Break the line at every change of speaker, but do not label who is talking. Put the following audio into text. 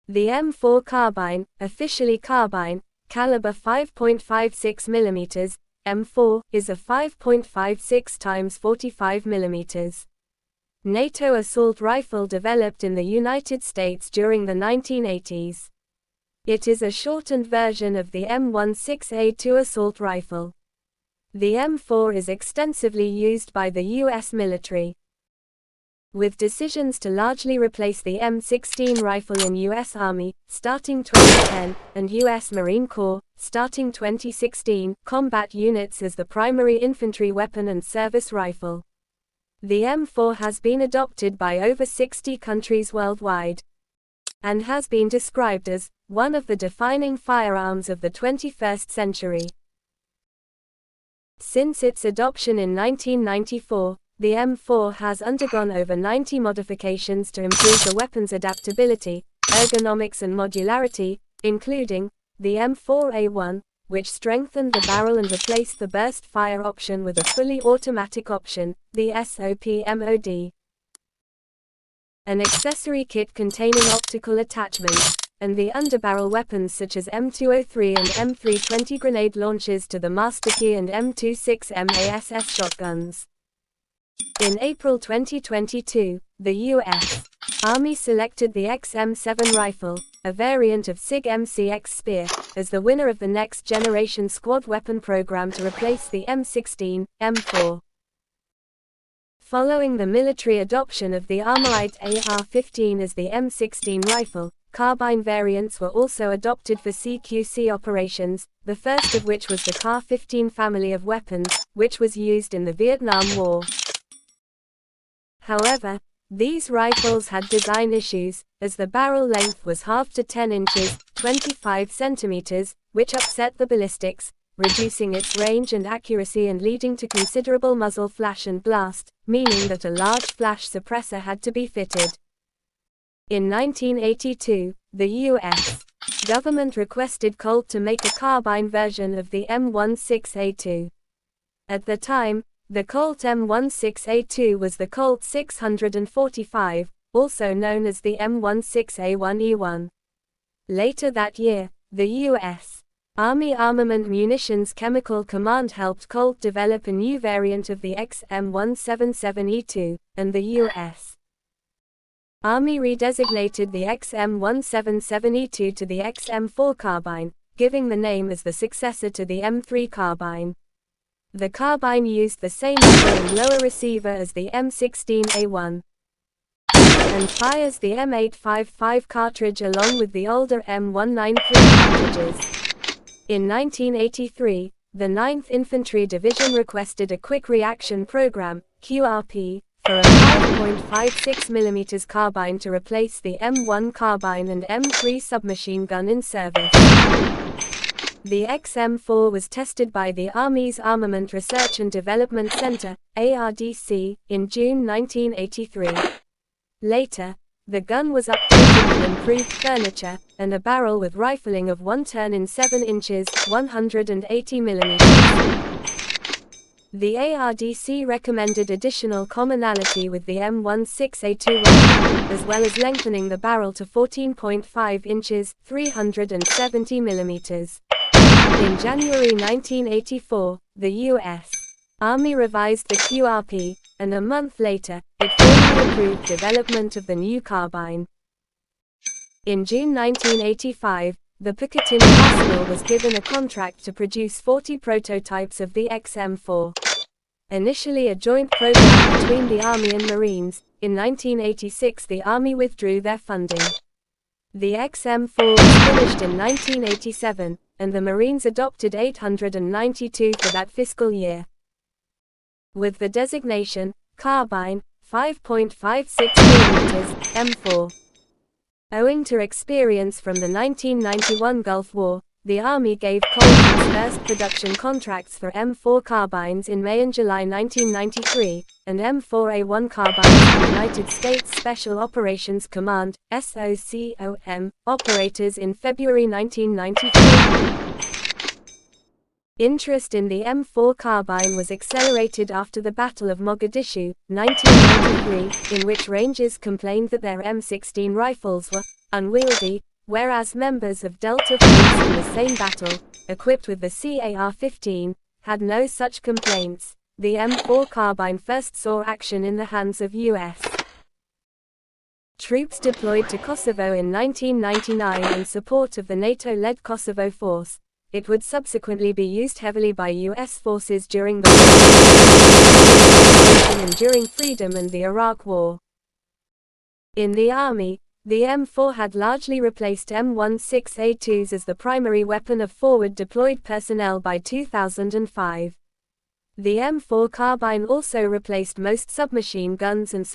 The M4 carbine, officially carbine, caliber 5.56 mm, M4, is a 5.56 x 45 mm. NATO assault rifle developed in the United States during the 1980s. It is a shortened version of the M16A2 assault rifle. The M4 is extensively used by the U.S. military, with decisions to largely replace the M16 rifle in U.S. Army, starting 2010, and U.S. Marine Corps, starting 2016, combat units as the primary infantry weapon and service rifle. The M4 has been adopted by over 60 countries worldwide, and has been described as one of the defining firearms of the 21st century. Since its adoption in 1994, the M4 has undergone over 90 modifications to improve the weapon's adaptability, ergonomics and modularity, including the M4A1, which strengthened the barrel and replaced the burst fire option with a fully automatic option, the SOP-MOD. An accessory kit containing optical attachments, and the underbarrel weapons such as M203 and M320 grenade launchers to the Master Key and M26 MASS shotguns. In April 2022, the U.S. Army selected the XM7 rifle, a variant of SIG MCX Spear, as the winner of the Next Generation Squad Weapon Program to replace the M16, M4. Following the military adoption of the Armalite AR-15 as the M16 rifle, carbine variants were also adopted for CQC operations, the first of which was the CAR-15 family of weapons, which was used in the Vietnam War. However, these rifles had design issues, as the barrel length was halved to 10 inches, 25 centimeters, which upset the ballistics, reducing its range and accuracy and leading to considerable muzzle flash and blast, meaning that a large flash suppressor had to be fitted. In 1982, the U.S. government requested Colt to make a carbine version of the M16A2. At the time, the Colt M16A2 was the Colt 645, also known as the M16A1E1. Later that year, the U.S. Army Armament Munitions Chemical Command helped Colt develop a new variant of the XM177E2, and the U.S. Army redesignated the XM177E2 to the XM4 carbine, giving the name as the successor to the M3 carbine. The carbine used the same upper and lower receiver as the M16A1, and fires the M855 cartridge along with the older M193 cartridges. In 1983, the 9th Infantry Division requested a Quick Reaction Program, QRP, for a 5.56 mm carbine to replace the M1 carbine and M3 submachine gun in service. The XM4 was tested by the Army's Armament Research and Development Center, ARDC, in June 1983. Later, the gun was updated with improved furniture, and a barrel with rifling of 1 turn in 7 inches, 180 mm. The ARDC recommended additional commonality with the M16A2 rifle, as well as lengthening the barrel to 14.5 inches, 370 mm. In January 1984, the U.S. Army revised the QRP, and a month later, it formally approved development of the new carbine. In June 1985, the Picatinny Arsenal was given a contract to produce 40 prototypes of the XM4. Initially a joint program between the Army and Marines, in 1986 the Army withdrew their funding. The XM4 was finished in 1987, and the Marines adopted 892 for that fiscal year. With the designation, Carbine, 5.56 mm, M4. Owing to experience from the 1991 Gulf War, the Army gave Colt its first production contracts for M4 carbines in May and July 1993, and M4A1 carbines to United States Special Operations Command, SOCOM, operators in February 1994. Interest in the M4 carbine was accelerated after the Battle of Mogadishu, 1993, in which Rangers complained that their M16 rifles were unwieldy, whereas members of Delta Force in the same battle, equipped with the CAR-15, had no such complaints. The M4 carbine first saw action in the hands of U.S. troops deployed to Kosovo in 1999 in support of the NATO-led Kosovo force. It would subsequently be used heavily by U.S. forces during the Enduring Freedom and the Iraq War. In the Army, the M4 had largely replaced M16A2s as the primary weapon of forward deployed personnel by 2005. The M4 carbine also replaced most submachine guns and